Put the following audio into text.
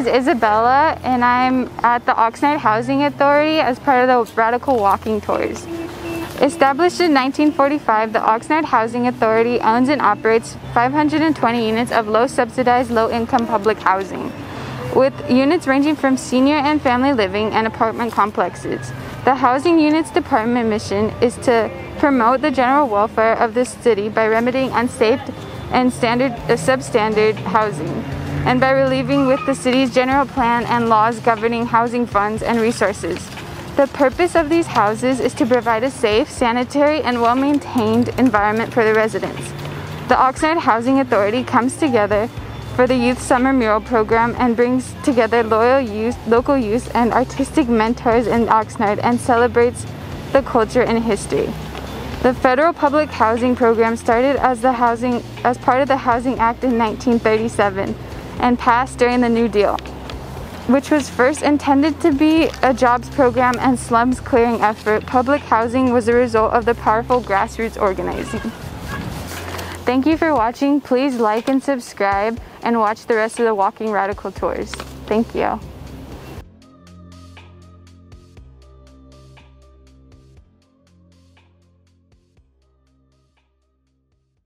is Isabella, and I'm at the Oxnard Housing Authority as part of the Radical Walking Tours. Established in 1945, the Oxnard Housing Authority owns and operates 520 units of low-subsidized, low-income public housing, with units ranging from senior and family living and apartment complexes. The Housing Units Department mission is to promote the general welfare of the city by remedying unsafe and substandard housing, and by relieving with the city's general plan and laws governing housing funds and resources. The purpose of these houses is to provide a safe, sanitary, and well-maintained environment for the residents. The Oxnard Housing Authority comes together for the Youth Summer Mural Program and brings together loyal youth, local youth, and artistic mentors in Oxnard and celebrates the culture and history. The Federal Public Housing Program started as part of the Housing Act in 1937 and passed during the New Deal, which was first intended to be a jobs program and slums clearing effort. Public housing was a result of the powerful grassroots organizing. Thank you for watching. Please like and subscribe and watch the rest of the Walking Radical tours. Thank you.